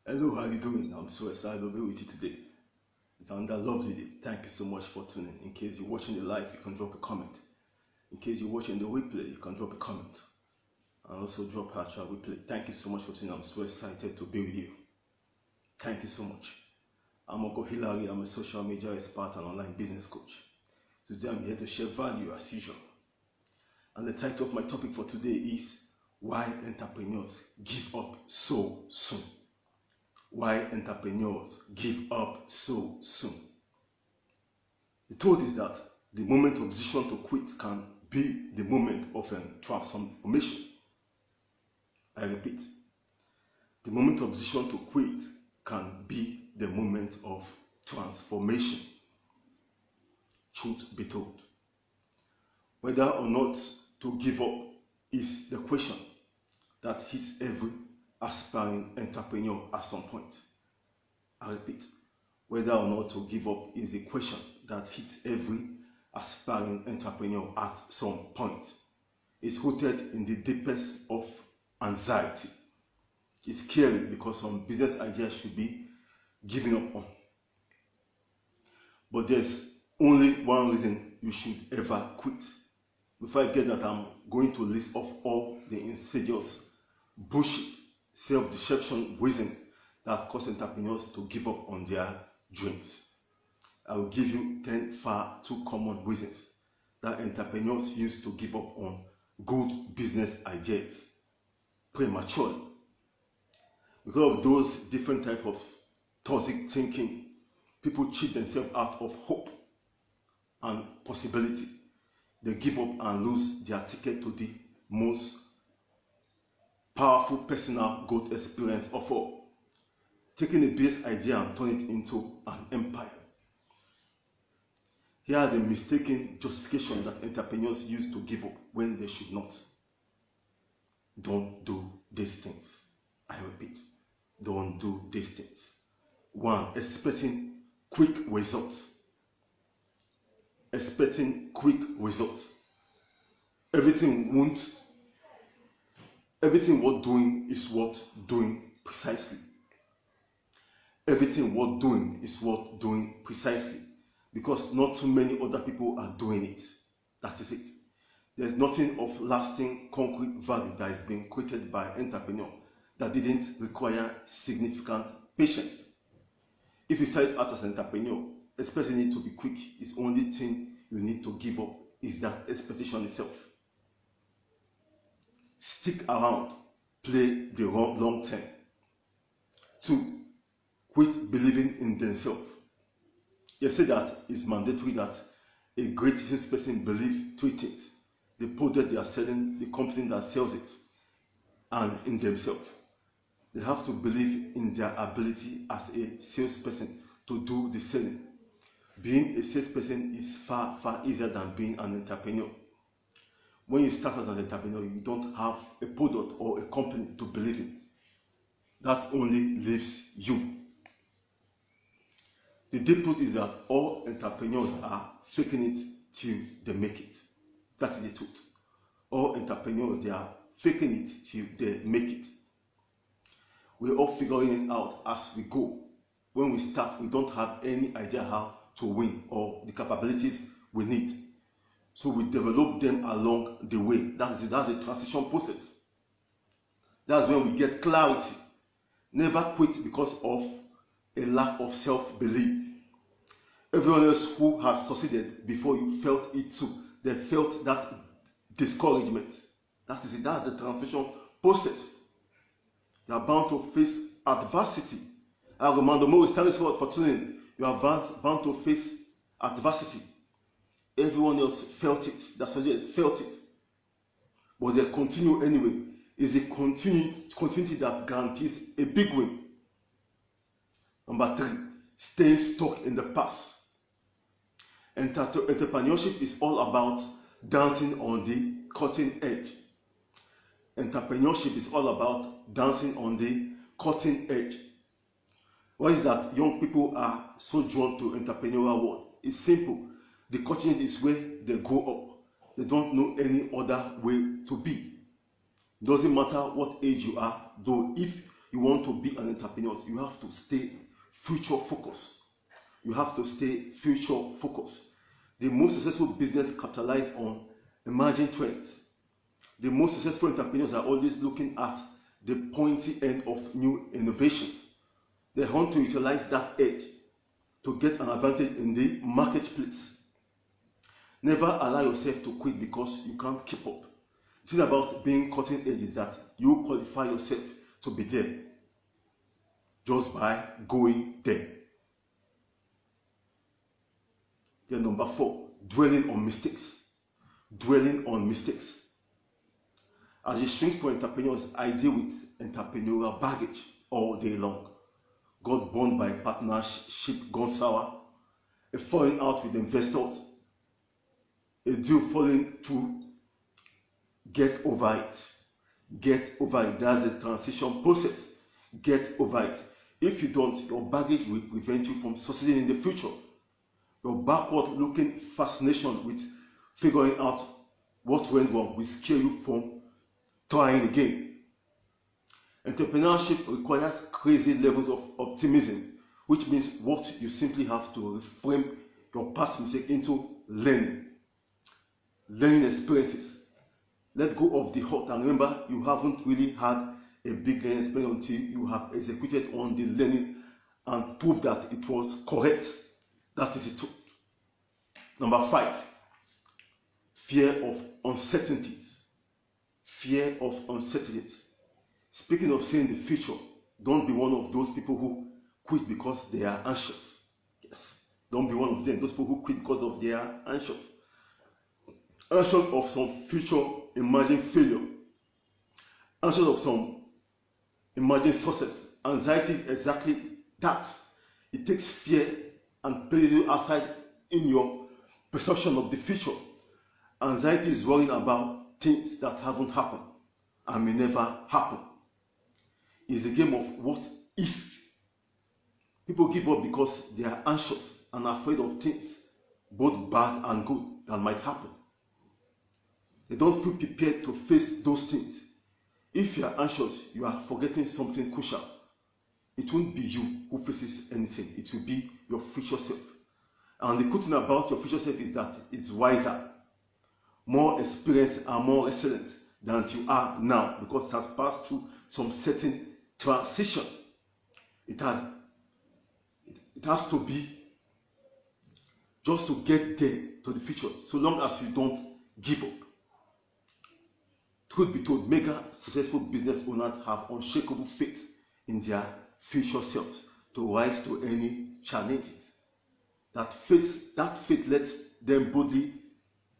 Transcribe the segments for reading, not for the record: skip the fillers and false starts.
Hello, how you doing? I'm so excited to be with you today. It's another lovely day. Thank you so much for tuning. In case you're watching the live, you can drop a comment. In case you're watching the replay, you can drop a comment. And also drop hashtag replay. Thank you so much for tuning. I'm so excited to be with you. Thank you so much. I'm Uncle Hilary. I'm a social media expert and online business coach. Today I'm here to share value as usual. And the title of my topic for today is Why Entrepreneurs Give Up So Soon. Why entrepreneurs give up so soon. The truth is that the moment of decision to quit can be the moment of transformation. I repeat, the moment of decision to quit can be the moment of transformation. Truth be told, whether or not to give up is the question that hits every aspiring entrepreneur at some point. I repeat, whether or not to give up is a question that hits every aspiring entrepreneur at some point. It's rooted in the deepest of anxiety. It's scary because some business ideas should be given up on. But there's only one reason you should ever quit. Before I get that, I'm going to list off all the insidious bullshit, self-deception reasons that cause entrepreneurs to give up on their dreams. I will give you 10 far too common reasons that entrepreneurs use to give up on good business ideas prematurely. Because of those different types of toxic thinking, people cheat themselves out of hope and possibility. They give up and lose their ticket to the most powerful personal growth experience of all, taking a business idea and turning it into an empire. Here are the mistaken justifications that entrepreneurs use to give up when they should not. Don't do these things. I repeat, don't do these things. 1. Expecting quick results. Expecting quick results. Everything worth doing is worth doing precisely. Everything worth doing is worth doing precisely. Because not too many other people are doing it. That is it. There's nothing of lasting concrete value that is being created by an entrepreneur that didn't require significant patience. If you start out as an entrepreneur, expecting it to be quick, the only thing you need to give up is that expectation itself. Stick around, play the long term. 2. Quit believing in themselves. You say that it's mandatory that a great business person believe 3 things: the product they are selling, the company that sells it, and in themselves. They have to believe in their ability as a salesperson to do the selling. Being a salesperson is far easier than being an entrepreneur. When you start as an entrepreneur, you don't have a product or a company to believe in. That only leaves you. The deep truth is that all entrepreneurs are faking it till they make it. That is the truth. All entrepreneurs, they are faking it till they make it. We're all figuring it out as we go. When we start, we don't have any idea how to win or the capabilities we need. So we develop them along the way. That's a transition process. That's when we get clarity. Never quit because of a lack of self-belief. Everyone else who has succeeded before you felt it too. They felt that discouragement. That is it. That's the transition process. You are bound to face adversity. Armando Mo is telling us for tuning. You are bound to face adversity. Everyone else felt it. That's why they felt it. But they continue anyway. It's a continuity that guarantees a big win. Number 3, staying stuck in the past. Entrepreneurship is all about dancing on the cutting edge. Entrepreneurship is all about dancing on the cutting edge. Why is that young people are so drawn to entrepreneurial world? It's simple. The cutting edge is where they grow up. They don't know any other way to be. Doesn't matter what age you are, though if you want to be an entrepreneur, you have to stay future focused. You have to stay future focused. The most successful business capitalize on emerging trends. The most successful entrepreneurs are always looking at the pointy end of new innovations. They want to utilize that edge to get an advantage in the marketplace. Never allow yourself to quit because you can't keep up. The thing about being cutting edge is that you qualify yourself to be there just by going there. Then number 4, dwelling on mistakes. Dwelling on mistakes. As a strength for entrepreneurs, I deal with entrepreneurial baggage all day long. Got burned by partnership gone sour, a falling out with investors, a deal falling through. Get over it. Get over it. That's the transition process. Get over it. If you don't, your baggage will prevent you from succeeding in the future. Your backward-looking fascination with figuring out what went wrong will scare you from trying again. Entrepreneurship requires crazy levels of optimism, which means what you simply have to reframe your past mistake into learning experiences. Let go of the hurt, and remember, you haven't really had a big learning experience until you have executed on the learning and proved that it was correct. That is the truth. Number 5, fear of uncertainties. Fear of uncertainties. Speaking of seeing the future, don't be one of those people who quit because they are anxious. Yes, don't be one of them. Those people who quit because of they are anxious. Anxious of some future emerging failure. Anxious of some emerging success. Anxiety is exactly that. It takes fear and places you outside in your perception of the future. Anxiety is worrying about things that haven't happened and may never happen. It's a game of what if. People give up because they are anxious and afraid of things, both bad and good, that might happen. They don't feel prepared to face those things. If you are anxious, you are forgetting something crucial. It won't be you who faces anything. It will be your future self. And the good thing about your future self is that it's wiser, more experienced, and more excellent than you are now, because it has passed through some certain transition. It has to be just to get there to the future, so long as you don't give up. Truth be told, mega successful business owners have unshakable faith in their future selves to rise to any challenges. That faith lets them boldly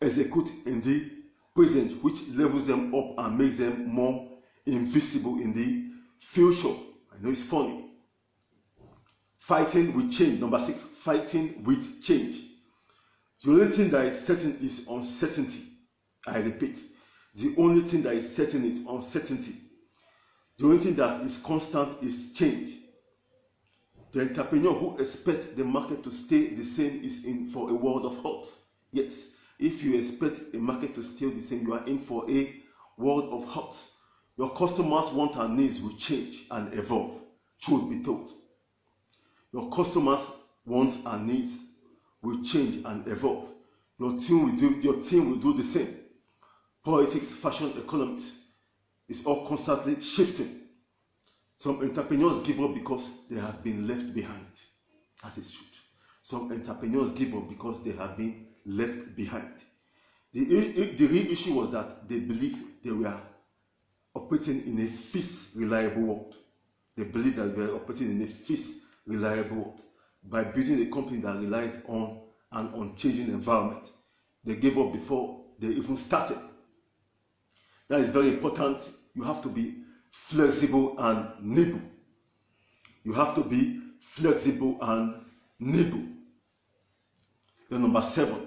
execute in the present, which levels them up and makes them more invisible in the future. I know it's funny. Fighting with change. Number 6, fighting with change. The only thing that is certain is uncertainty. I repeat, the only thing that is certain is uncertainty. The only thing that is constant is change. The entrepreneur who expects the market to stay the same is in for a world of hurt. Yes, if you expect a market to stay the same, you are in for a world of hurt. Your customers' wants and needs will change and evolve, truth be told. Your customers' wants and needs will change and evolve. Your team will do the same. Politics, fashion, economics is all constantly shifting. Some entrepreneurs give up because they have been left behind. That is true. Some entrepreneurs give up because they have been left behind. The real issue was that they believed they were operating in a fixed, reliable world. They believed that they were operating in a fixed, reliable world. By building a company that relies on an unchanging environment, they gave up before they even started. That is very important. You have to be flexible and nimble. You have to be flexible and nimble. Then number 7,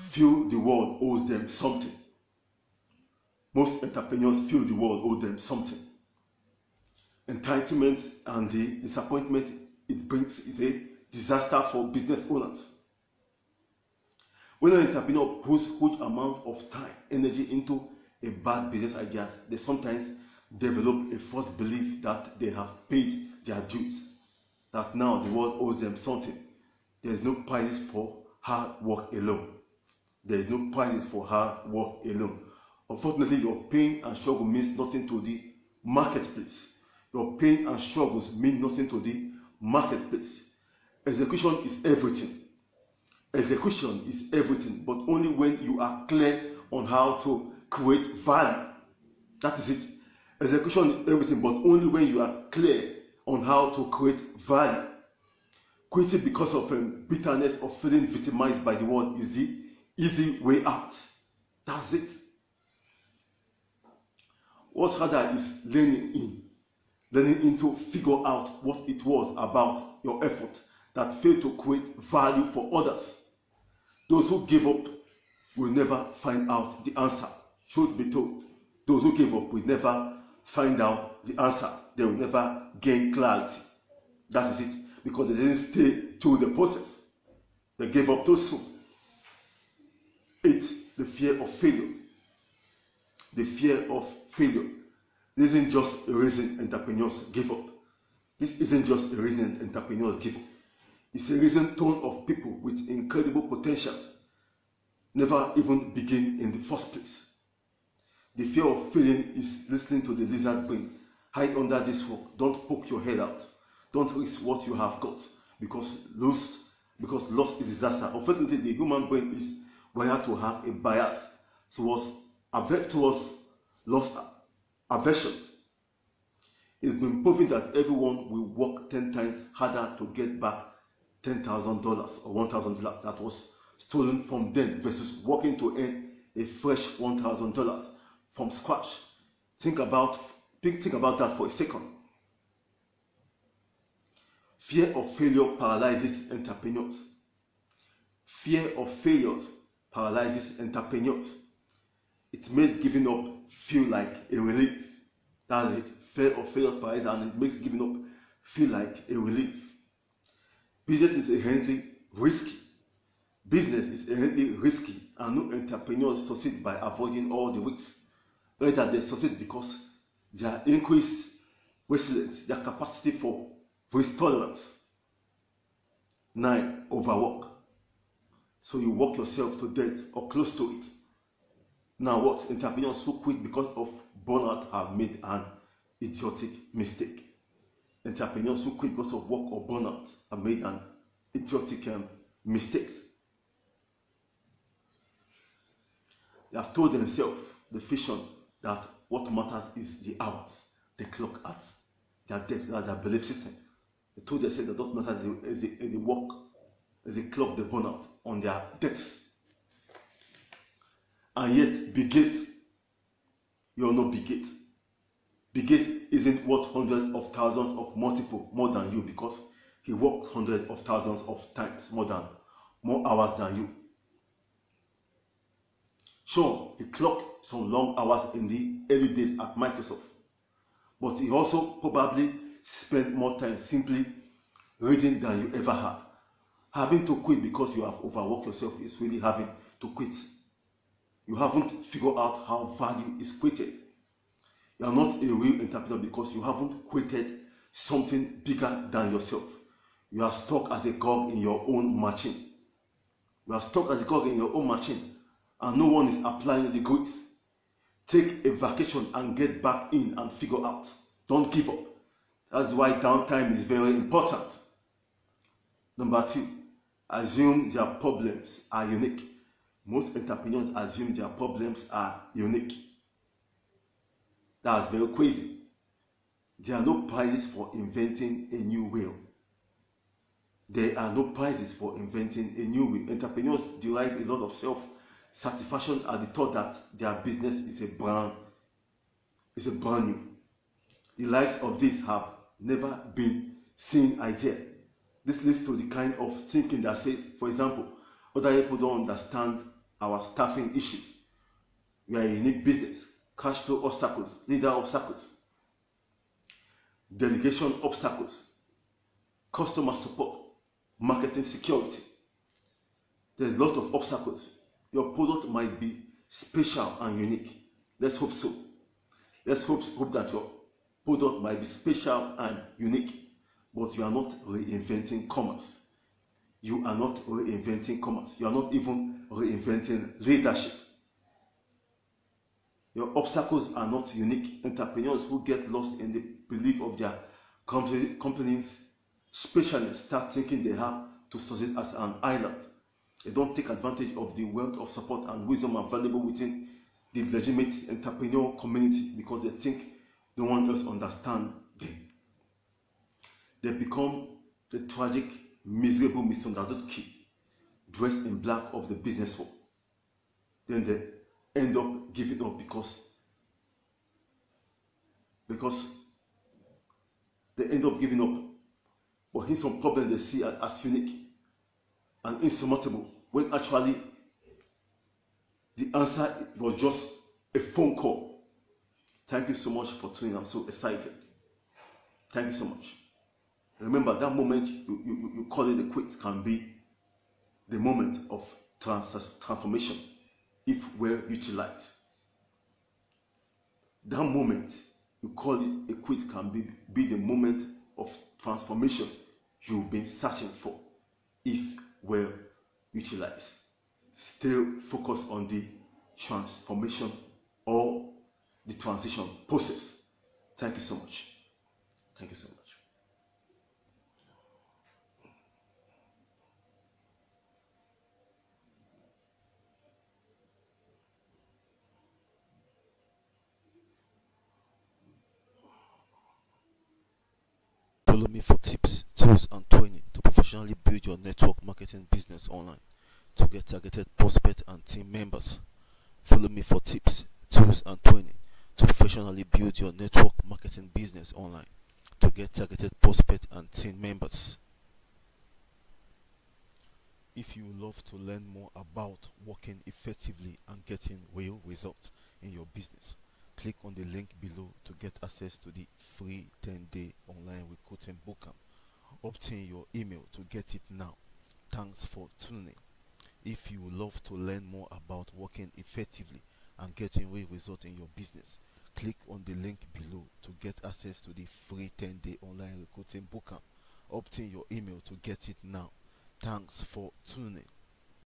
feel the world owes them something. Most entrepreneurs feel the world owes them something. Entitlement and the disappointment it brings is a disaster for business owners. When an entrepreneur puts huge amount of time, energy into a bad business idea, they sometimes develop a false belief that they have paid their dues, that now the world owes them something. There is no prize for hard work alone. There is no prize for hard work alone. Unfortunately, your pain and struggle means nothing to the marketplace. Your pain and struggles mean nothing to the marketplace. Execution is everything. Execution is everything, but only when you are clear on how to create value. That is it. Execution is everything, but only when you are clear on how to create value. Quitting because of bitterness or feeling victimized by the world is the easy way out. That's it. What's harder is learning to figure out what it was about your effort that failed to create value for others. Those who give up will never find out the answer. Truth be told, those who give up will never find out the answer. They will never gain clarity. That is it. Because they didn't stay through the process. They gave up too soon. It's the fear of failure. The fear of failure. This isn't just a reason entrepreneurs give up. This isn't just a reason entrepreneurs give up. It's a reason ton of people with incredible potentials never even begin in the first place. The fear of failing is listening to the lizard brain. Hide under this rock. Don't poke your head out. Don't risk what you have got, because loss is disaster. Unfortunately, the human brain is wired to have a bias towards loss aversion. It's been proven that everyone will work 10 times harder to get back $10,000 or $1,000 that was stolen from them versus working to earn a fresh $1,000 from scratch. Think about that for a second. Fear of failure paralyzes entrepreneurs. Fear of failure paralyzes entrepreneurs. It makes giving up feel like a relief. That's it. Fear of failure paralyzes, and it makes giving up feel like a relief. Business is inherently risky. Business is inherently risky, and no entrepreneurs succeed by avoiding all the risks. Rather, they succeed because their increased resilience, their capacity for risk tolerance. 9. Overwork. So you work yourself to death or close to it. Now what? Entrepreneurs who quit because of burnout have made an idiotic mistake. Entrepreneurs who quit because of work or burnout have made an idiotic mistake. They have told themselves, the vision, that what matters is the hours they clock at their desk. That's their belief system. They told themselves that what matters is the work, is the clock they burn out on their desks. And yet, Bill Gates, you're not Bill Gates. Bill Gates isn't worth hundreds of thousands of multiple more than you, because he worked hundreds of thousands of times more hours than you. Sure, he clocked some long hours in the early days at Microsoft, but he also probably spent more time simply reading than you ever had. Having to quit because you have overworked yourself is really having to quit. You haven't figured out how value is created. You are not a real entrepreneur because you haven't created something bigger than yourself. You are stuck as a cog in your own machine. You are stuck as a cog in your own machine, and no one is applying the grease. Take a vacation and get back in and figure out. Don't give up. That's why downtime is very important. Number 2, assume their problems are unique. Most entrepreneurs assume their problems are unique. That's very crazy. There are no prizes for inventing a new wheel. There are no prizes for inventing a new wheel. Entrepreneurs derive a lot of self-satisfaction at the thought that their business is a brand new. The likes of this have never been seen idea. This leads to the kind of thinking that says, for example, other people don't understand our staffing issues. We are a unique business. Cash flow obstacles, leader obstacles, delegation obstacles, customer support, marketing security. There's a lot of obstacles. Your product might be special and unique. Let's hope so. Let's hope that your product might be special and unique, but you are not reinventing commerce. You are not reinventing commerce. You are not even reinventing leadership. Your obstacles are not unique. Entrepreneurs who get lost in the belief of their company's specialness start thinking they have to succeed as an island. They don't take advantage of the wealth of support and wisdom available within the legitimate entrepreneur community because they think no one else understands them. They become the tragic, miserable, misunderstood kid dressed in black of the business world. Then they end up giving up because they end up giving up. But here's some problem they see as unique and insurmountable, when actually the answer was just a phone call. Thank you so much for tuning. I'm so excited. Thank you so much. Remember, that moment you call it a quit can be the moment of transformation if well utilized. That moment you call it a quit can be the moment of transformation you've been searching for if well utilized. Still focus on the transformation or the transition process. Thank you so much. Thank you so much. Follow me for tips, tools, and training to professionally build your network marketing business online to get targeted prospects and team members. Follow me for tips, tools, and training to professionally build your network marketing business online to get targeted prospects and team members. If you love to learn more about working effectively and getting real results in your business, click on the link below to get access to the free 10-day online recruiting bootcamp. Obtain your email to get it now. Thanks for tuning in. If you love to learn more about working effectively and getting real results in your business, click on the link below to get access to the free 10-day online recruiting bootcamp. Obtain your email to get it now. Thanks for tuning in.